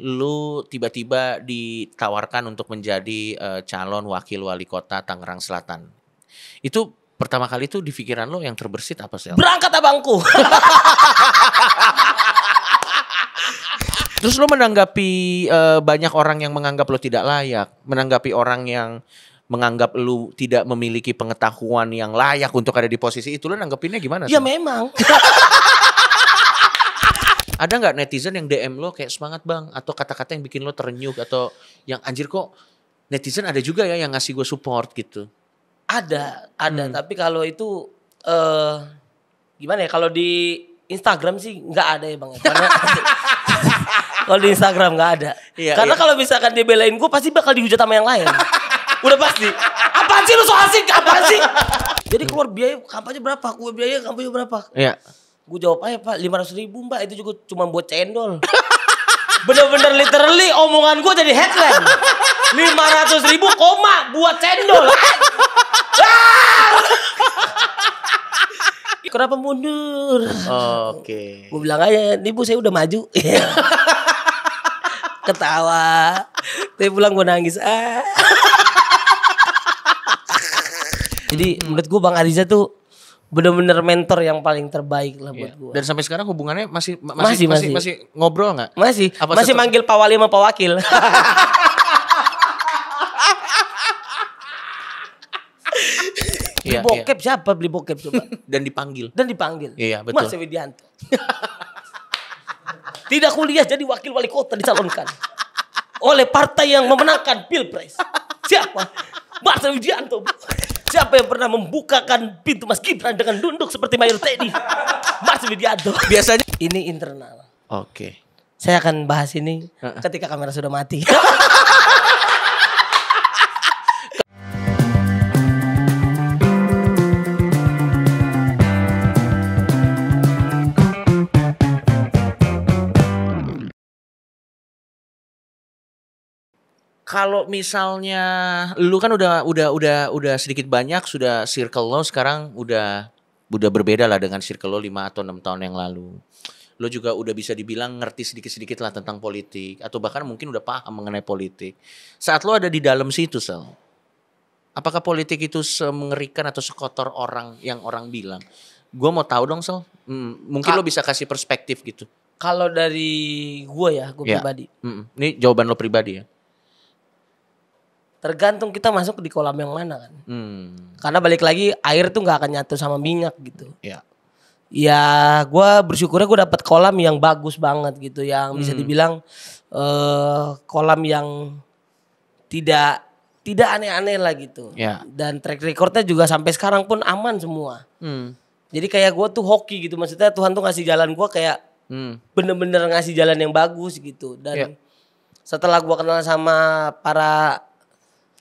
Lu tiba-tiba ditawarkan untuk menjadi, calon wakil wali kota Tangerang Selatan. Itu pertama kali tuh di pikiran lo yang terbersit apa, Sel? Berangkat abangku. Terus lo menanggapi, banyak orang yang menganggap lo tidak layak, menanggapi orang yang menganggap lu tidak memiliki pengetahuan yang layak untuk ada di posisi itu, lo nanggepinnya gimana, Ya Sel? memang. Ada nggak netizen yang DM lo kayak semangat bang, atau kata-kata yang bikin lo terenyuh, atau yang anjir kok netizen ada juga ya yang ngasih gue support gitu? Ada. Tapi kalau itu gimana ya? Kalau di Instagram sih nggak ada ya bang. Karena kalau di Instagram nggak ada. Iya, Karena iya. kalau misalkan dia belain gue pasti bakal dihujat sama yang lain. Udah pasti. Apaan sih lu so asik? Apaan sih? Jadi keluar biaya kampanye berapa? Gue biaya kampanye berapa? Iya. Gue jawab aja Pak 500.000 mbak. Itu juga cuma buat cendol. Bener-bener literally omongan gue jadi headline. 500.000 koma buat cendol. Kenapa mundur? Oke. Gue bilang aja, nih bu saya udah maju. Ketawa. Tapi pulang gue nangis. Jadi menurut gue Bang Ariza tuh bener-bener mentor yang paling terbaik lah buat gue. Dan sampai sekarang hubungannya masih ngobrol nggak? Masih Apa masih setelah- manggil Pak Wali sama Pak Wakil. Iya, Beli bokep siapa beli bokep coba? Dan dipanggil. Dan dipanggil. Iya, betul. Mas Widianto. Tidak kuliah jadi wakil wali kota dicalonkan oleh partai yang memenangkan Pilpres. Siapa? Mas Widianto. Siapa yang pernah membukakan pintu Mas Gibran dengan dunduk seperti Mayor Teddy? Mas Widianto. Biasanya. Ini internal. Oke. Saya akan bahas ini ketika kamera sudah mati. Kalau misalnya lu kan udah sedikit banyak sudah circle lo sekarang udah berbeda lah dengan circle lo 5 atau 6 tahun yang lalu. Lo juga udah bisa dibilang ngerti sedikit-sedikit lah tentang politik, atau bahkan mungkin udah paham mengenai politik. Saat lo ada di dalam situ, Sel, apakah politik itu semengerikan atau sekotor orang yang orang bilang? Gue mau tahu dong, Sel. Mungkin lo bisa kasih perspektif gitu. Kalau dari gue ya, gue Ya. pribadi. Ini jawaban lo pribadi ya. Tergantung kita masuk di kolam yang mana kan. Karena balik lagi air tuh nggak akan nyatu sama minyak gitu. Ya. Ya gue bersyukurnya gue dapet kolam yang bagus banget gitu. Yang bisa dibilang kolam yang tidak aneh-aneh lah gitu. Ya. Dan track recordnya juga sampai sekarang pun aman semua. Jadi kayak gue tuh hoki gitu. Maksudnya Tuhan tuh ngasih jalan gue kayak bener-bener ngasih jalan yang bagus gitu. Dan setelah gue kenal sama para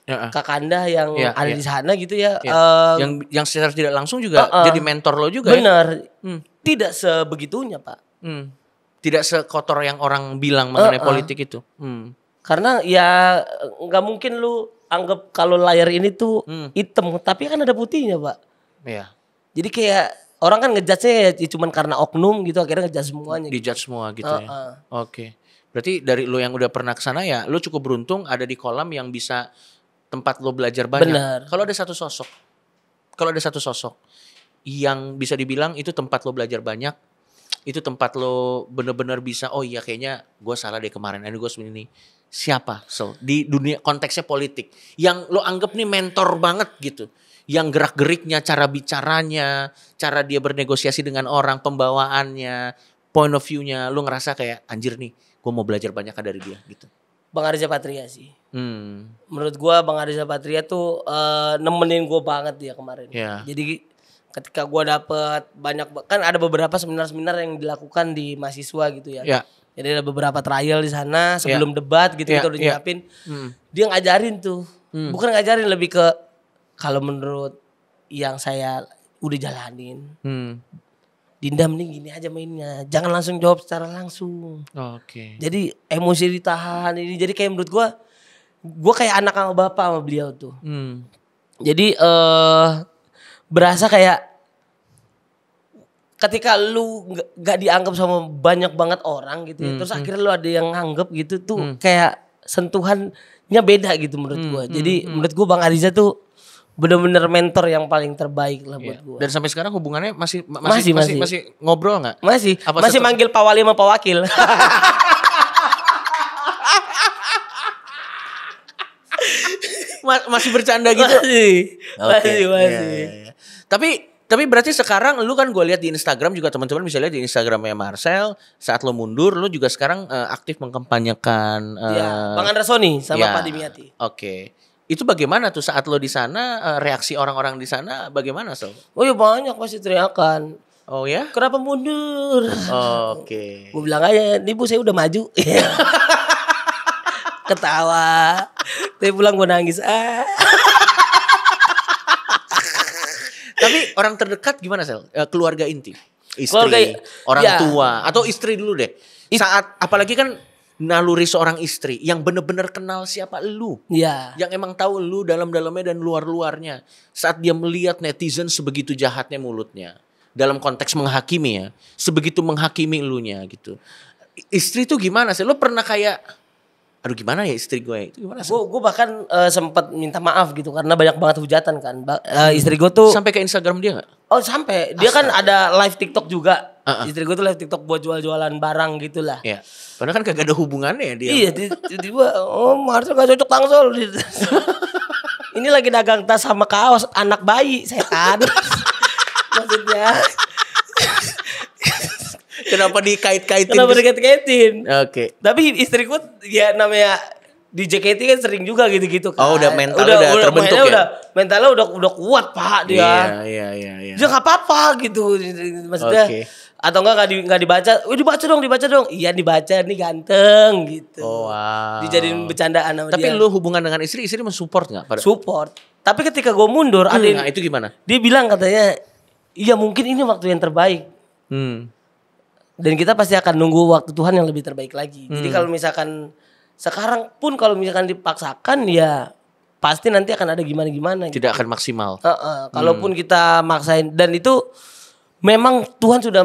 kakanda yang ada di sana gitu ya. Yang secara tidak langsung juga jadi mentor lo juga. Bener. Tidak sebegitunya Pak. Tidak sekotor yang orang bilang mengenai politik itu. Karena ya nggak mungkin lu anggap kalau layar ini tuh hitam, tapi kan ada putihnya Pak. Iya. Jadi kayak orang kan ngejudge-nya ya cuman karena oknum gitu, akhirnya ngejudge semuanya. Dijudge semua gitu ya. Oke. Berarti dari lo yang udah pernah kesana ya, lo cukup beruntung ada di kolam yang bisa tempat lo belajar banyak. Benar. Kalau ada satu sosok yang bisa dibilang itu tempat lo belajar banyak, itu tempat lo bener-bener bisa, oh iya kayaknya gue salah deh kemarin, ini gue sebenarnya ini. Siapa? So, di dunia konteksnya politik yang lo anggap nih mentor banget gitu, yang gerak-geriknya, cara bicaranya, cara dia bernegosiasi dengan orang, pembawaannya, point of view-nya, lo ngerasa kayak anjir nih, gue mau belajar banyak dari dia gitu. Bang Ariza Patria sih. Menurut gua Bang Ariza Patria tuh nemenin gua banget dia kemarin. Yeah. Jadi ketika gua dapet banyak, kan ada beberapa seminar-seminar yang dilakukan di mahasiswa gitu ya. Yeah. Jadi ada beberapa trial di sana sebelum debat gitu kita udah nyiapin. Dia ngajarin tuh. Bukan ngajarin, lebih ke kalau menurut yang saya udah jalanin. Dindam nih gini aja mainnya. Jangan langsung jawab secara langsung. Oke. Jadi emosi ditahan ini. Jadi kayak menurut gue kayak anak sama bapak sama beliau tuh. Jadi berasa kayak ketika lu gak dianggap sama banyak banget orang gitu ya, terus akhirnya lu ada yang nganggep gitu tuh kayak sentuhannya beda gitu menurut gua. Jadi menurut gua Bang Ariza tuh bener-bener mentor yang paling terbaik lah buat gua. Dan sampai sekarang hubungannya masih ngobrol nggak? Masih manggil Pak Wali sama Pak Wakil. Masih bercanda gitu. Masih. Ya. Tapi berarti sekarang lu kan gue lihat di Instagram juga, teman-teman bisa lihat di Instagramnya Marcel, saat lo mundur lu juga sekarang aktif mengkampanyekan Bang Andra Sony sama Pak Dimyati. Oke. Itu bagaimana tuh saat lo di sana, reaksi orang-orang di sana bagaimana, Sol? Oh ya banyak pasti teriakan. Oh ya? Kenapa mundur? Oke. Gue bilang aja, nih Bu saya udah maju. Ketawa. Tapi pulang gue nangis. Tapi orang terdekat gimana, Sel? Keluarga inti? Istri, orang tua, atau istri dulu deh. Saat apalagi kan naluri seorang istri yang bener-bener kenal siapa lu. Iya. Yang emang tahu lu dalam-dalamnya dan luar-luarnya. Saat dia melihat netizen sebegitu jahatnya mulutnya. Dalam konteks menghakimi ya. Sebegitu menghakimi elunya gitu. Istri tuh gimana sih? Lu pernah kayak, aduh gimana ya istri gue? Itu gimana sih? Gue bahkan sempat minta maaf gitu karena banyak banget hujatan kan. Istri gue tuh sampai ke Instagram dia gak? Oh sampai. Dia kan ada live TikTok juga. Istri gue tuh live TikTok buat jual-jualan barang gitu lah. Iya. Padahal kan kagak ada hubungannya ya dia. Iya, tiba-tiba Marcel gak cocok tangsel. Ini lagi dagang tas sama kaos anak bayi, setan. Maksudnya. Kenapa dikait-kaitin? Kenapa dikait-kaitin? Oke. Tapi istriku ya namanya di JKT kan sering juga gitu-gitu kan. Oh udah mentalnya udah terbentuk ya? Mentalnya udah kuat Pak dia. Iya. Dia gak apa-apa gitu. Maksudnya. Okay. Atau enggak dibaca. Dibaca dong. Iya dibaca nih ganteng gitu. Oh, wow. Dijadiin bercandaan sama Tapi dia. Tapi lu hubungan dengan istri mensupport gak? Support. Tapi ketika gue mundur nah itu gimana? Dia bilang katanya, iya mungkin ini waktu yang terbaik. Dan kita pasti akan nunggu waktu Tuhan yang lebih terbaik lagi. Jadi kalau misalkan sekarang pun kalau misalkan dipaksakan ya pasti nanti akan ada gimana-gimana. Tidak akan maksimal. Kalaupun kita maksain dan itu memang Tuhan sudah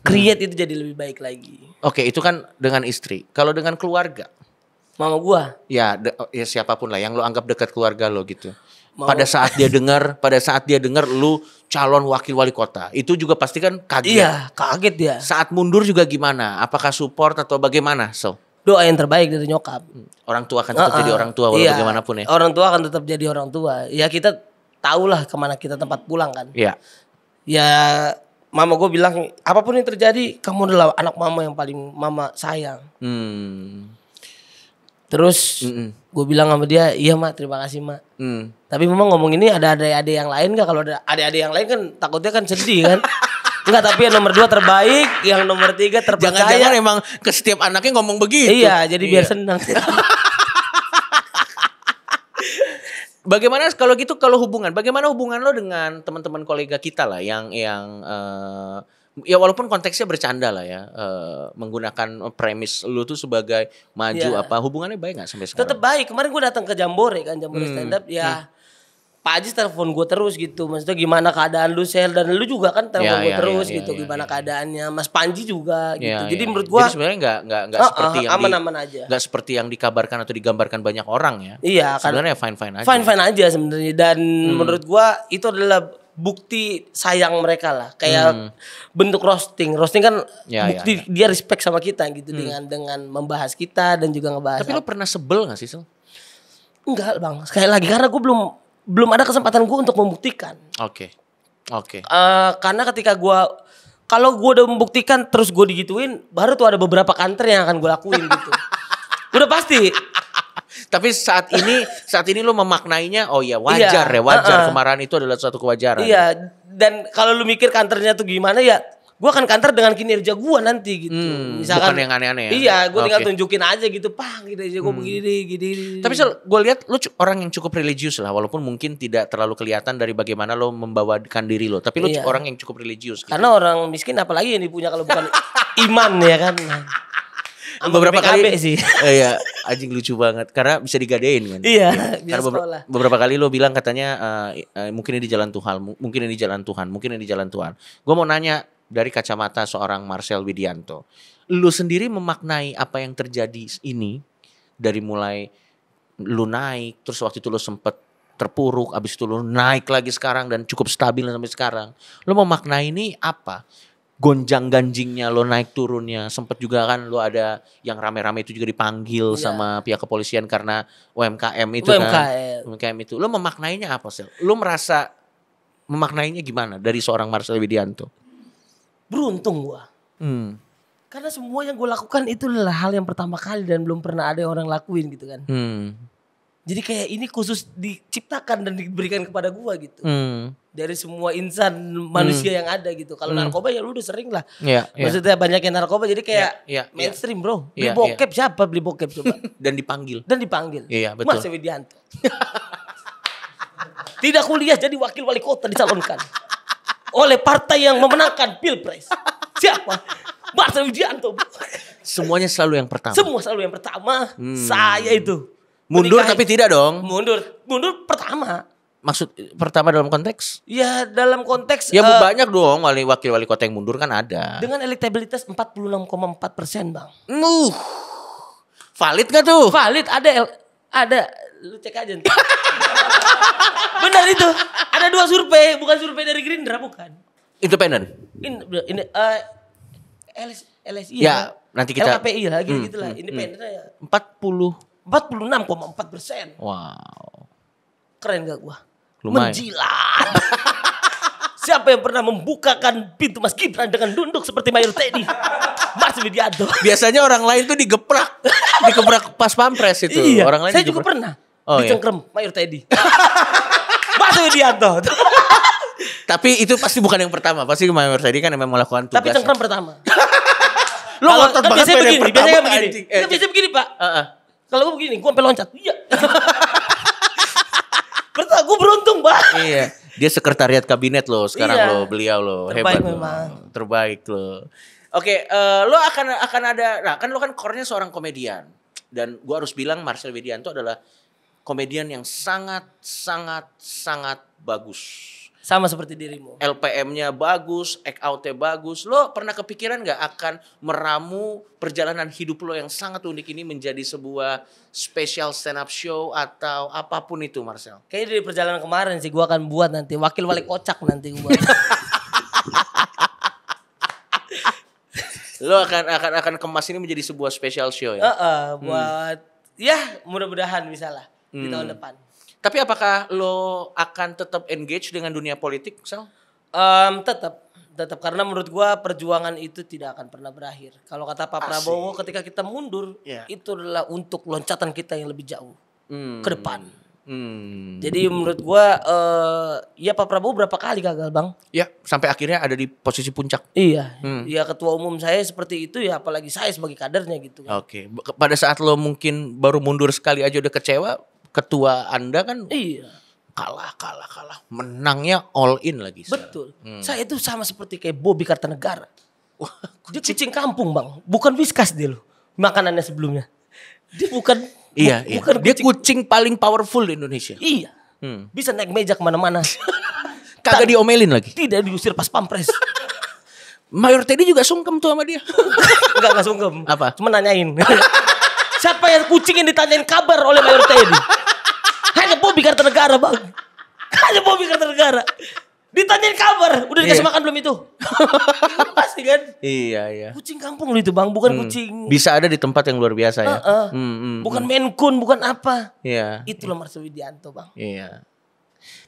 create itu jadi lebih baik lagi. Oke, itu kan dengan istri. Kalau dengan keluarga, mama gua. Ya siapapun lah yang lo anggap dekat keluarga lo gitu. Pada saat dia dengar lu calon wakil wali kota, itu juga pasti kan kaget. Iya, kaget dia. Saat mundur juga gimana? Apakah support atau bagaimana? Doa yang terbaik dari nyokap. Orang tua kan tetap jadi orang tua walaupun bagaimanapun ya. Orang tua akan tetap jadi orang tua. Ya kita tahulah kemana kita tempat pulang kan. Iya. Ya mama gue bilang apapun yang terjadi kamu adalah anak mama yang paling mama sayang. Terus gue bilang sama dia, iya mak terima kasih mak. Tapi memang ngomong ini ada adik-adik yang lain gak? Kalau ada adik-adik yang lain kan takutnya kan sedih kan. Enggak, tapi yang nomor 2 terbaik, yang nomor 3 terpercaya. Jangan-jangan emang ke setiap anaknya ngomong begitu. Iya, jadi biar senang. Bagaimana kalau gitu, kalau hubungan, bagaimana hubungan lo dengan teman-teman kolega kita lah yang ya walaupun konteksnya bercanda lah ya, menggunakan premis lu tuh sebagai maju apa, hubungannya baik nggak sampai sekarang? Tetap baik. Kemarin gue datang ke Jambore stand up ya. Pak Ajis telepon gue terus gitu, maksudnya gimana keadaan lu Sel, dan lu juga kan telepon gue terus gitu, gimana keadaannya, Mas Panji juga gitu. Jadi menurut gue, jadi sebenarnya nggak seperti yang aman-aman aja, nggak seperti yang dikabarkan atau digambarkan banyak orang ya. Iya, sebenarnya fine aja. Fine aja sebenarnya, dan menurut gue itu adalah bukti sayang mereka lah, kayak bentuk roasting kan bukti dia respect sama kita gitu dengan membahas kita dan juga ngebahas. Tapi lo pernah sebel nggak sih Sel? Enggak bang, sekali lagi karena gue belum ada kesempatan gue untuk membuktikan. Oke. Karena ketika kalau gue udah membuktikan terus gue digituin, baru tuh ada beberapa kantor yang akan gue lakuin gitu. Udah pasti. Tapi saat ini lo memaknainya, oh ya wajar kemarahan itu adalah suatu kewajaran. Iya, dan kalau lu mikir kantornya tuh gimana ya, gue akan kantor dengan kinerja gue nanti gitu. Misalkan bukan yang aneh-aneh ya. Iya, gue tinggal tunjukin aja gitu, Pak, gitu aja gue begini. Tapi gue lihat lu orang yang cukup religius lah, walaupun mungkin tidak terlalu kelihatan dari bagaimana lo membawakan diri lo. Tapi lu orang yang cukup religius. Gitu. Karena orang miskin apalagi yang dipunya kalau bukan iman ya kan. Beberapa kali sih. Iya, anjing lucu banget karena bisa digadein kan. Iya, karena beberapa kali lo bilang katanya mungkin ini jalan Tuhan, mungkin ini jalan Tuhan. Gue mau nanya, dari kacamata seorang Marcel Widianto. Lu sendiri memaknai apa yang terjadi ini dari mulai lu naik, terus waktu itu lu sempet terpuruk, abis itu lu naik lagi sekarang dan cukup stabil sampai sekarang. Lu memaknai ini apa? Gonjang ganjingnya lo naik turunnya, sempet juga kan lo ada yang rame-rame itu juga dipanggil sama pihak kepolisian karena UMKM itu kan. UMKM itu. Lo memaknainya apa sih? Lo merasa memaknainya gimana dari seorang Marcel Widianto? Beruntung gua. Karena semua yang gue lakukan itu adalah hal yang pertama kali dan belum pernah ada orang lakuin gitu kan. Jadi kayak ini khusus diciptakan dan diberikan kepada gue gitu. Dari semua insan manusia yang ada gitu. Kalau narkoba ya lu udah sering lah. Maksudnya banyak yang narkoba jadi kayak mainstream bro. Beli bokep siapa beli bokep coba. Dan dipanggil. Iya betul. Marcel Widianto. Tidak kuliah jadi wakil wali kota dicalonkan. Oleh partai yang memenangkan pilpres. Siapa? Marcel Widianto. Semuanya selalu yang pertama. Semua selalu yang pertama. Saya itu. Mundur tapi tidak dong. Mundur pertama. Maksud pertama dalam konteks? Ya dalam konteks. Ya banyak dong wakil wali kota yang mundur kan ada. Dengan elektabilitas 46,4% bang. Valid gak tuh? Valid ada. Lu cek aja. Benar itu. Ada 2 survei. Bukan survei dari Gerindra bukan. Independen. Ini LSI ya. Nanti kita LKPI lah gitu lah. Independen ya. 46,4%. Wow. Keren gak gua? Lumayan. Menjilat. Siapa yang pernah membukakan pintu Mas Gibran dengan dunduk seperti Mayor Teddy? Marcel Widianto. Biasanya orang lain tuh digebrak pas pampres itu. Iya. Orang lain saya juga pernah dicengkrem Mayor Teddy. Marcel Widianto. Tapi itu pasti bukan yang pertama. Pasti Mayor Teddy kan memang melakukan tugas. Tapi cengkrem pertama. Lo ngotot banget biasanya begini. Biasanya begini Pak. Kalau gue begini, gue sampai loncat. Iya. Pertama gue beruntung, Pak. Iya. Dia sekretariat kabinet lo sekarang lo, beliau lo. Terbaik hebat memang. Lo. Terbaik lo. Oke, lo akan ada, nah kan lo kan core-nya seorang komedian. Dan gue harus bilang Marcel Widianto adalah komedian yang sangat bagus. Sama seperti dirimu. LPM-nya bagus, act out-nya bagus. Lo pernah kepikiran gak akan meramu perjalanan hidup lo yang sangat unik ini menjadi sebuah special stand up show atau apapun itu, Marcel? Kayaknya dari perjalanan kemarin sih gue akan buat nanti wakil wali kocak nanti gue. Lo akan kemas ini menjadi sebuah special show ya? Buat ya mudah-mudahan bisa lah di tahun depan. Tapi apakah lo akan tetap engage dengan dunia politik, Sal? Tetap karena menurut gua perjuangan itu tidak akan pernah berakhir. Kalau kata Pak Prabowo ketika kita mundur, itu adalah untuk loncatan kita yang lebih jauh ke depan. Jadi menurut gua ya Pak Prabowo berapa kali gagal, Bang? Ya, sampai akhirnya ada di posisi puncak. Iya. Ya ketua umum saya seperti itu ya apalagi saya sebagai kadernya gitu kan. Oke. Pada saat lo mungkin baru mundur sekali aja udah kecewa, ketua Anda kan kalah. Menangnya all in lagi. Betul. Saya itu sama seperti kayak Bobby Kartanegara. Dia kucing kampung bang. Bukan Whiskas dia loh. Makanannya sebelumnya. Dia bukan. Iya. Dia kucing paling powerful di Indonesia. Iya. Bisa naik meja kemana-mana. Kagak diomelin lagi. Tidak diusir pas pampres. Mayor Teddy juga sungkem tuh sama dia. Enggak sungkem. Apa? Cuma nanyain. Siapa yang kucing yang ditanyain kabar oleh Mayor Teddy? Hanya Bobby Kartanegara bang. Hanya Bobby Kartanegara. Ditanyain kabar. Udah dikasih makan belum itu? Pasti kan? Iya. Kucing kampung lu itu bang. Bukan kucing. Bisa ada di tempat yang luar biasa ya. Bukan Maine Coon. Bukan apa. Iya. Itulah Marcel Widianto bang. Iya.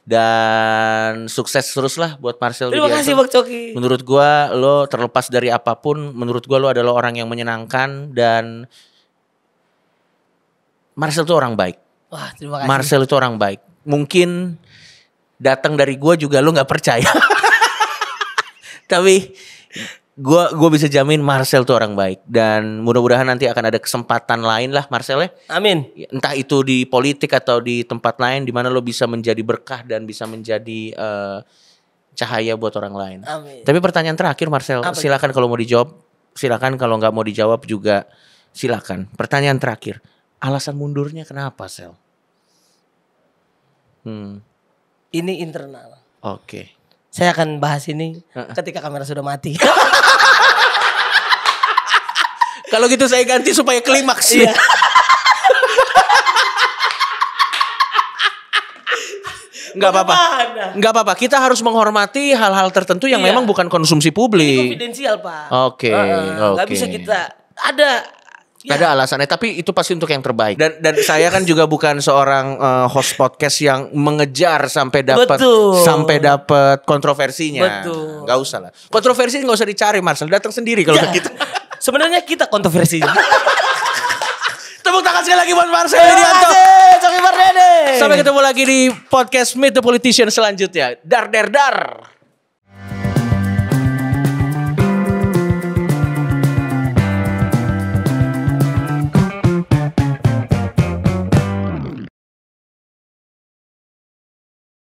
Dan sukses terus lah buat Marcel Widianto. Terima kasih Bang Coki. Menurut gua lo terlepas dari apapun. Menurut gua lo adalah orang yang menyenangkan. Dan Marcel tuh orang baik. Wah, terima kasih. Marcel itu orang baik. Mungkin datang dari gue juga lo nggak percaya. Tapi gue bisa jamin Marcel itu orang baik. Dan mudah-mudahan nanti akan ada kesempatan lain lah Marcel ya. Amin. Entah itu di politik atau di tempat lain di mana lo bisa menjadi berkah dan bisa menjadi cahaya buat orang lain. Amin. Tapi pertanyaan terakhir Marcel, silakan kalau mau dijawab, silakan kalau nggak mau dijawab juga silakan. Pertanyaan terakhir. Alasan mundurnya kenapa, Sel? Ini internal. Oke. Saya akan bahas ini ketika kamera sudah mati. Kalau gitu saya ganti supaya klimaks. Iya. Enggak apa-apa. Enggak apa-apa. Kita harus menghormati hal-hal tertentu yang memang bukan konsumsi Ini publik. konfidensial, Pak. Oke. Gak bisa kita Ada alasannya, tapi itu pasti untuk yang terbaik. Dan saya kan juga bukan seorang host podcast yang mengejar sampai dapat kontroversinya. Betul. Gak usah lah. Kontroversi nggak usah dicari, Marcel. Datang sendiri kalau gitu. Sebenarnya kita kontroversinya. Tepuk tangan sekali lagi buat Marcel Widianto. Sampai ketemu lagi di podcast Meet the Politician selanjutnya. Dar.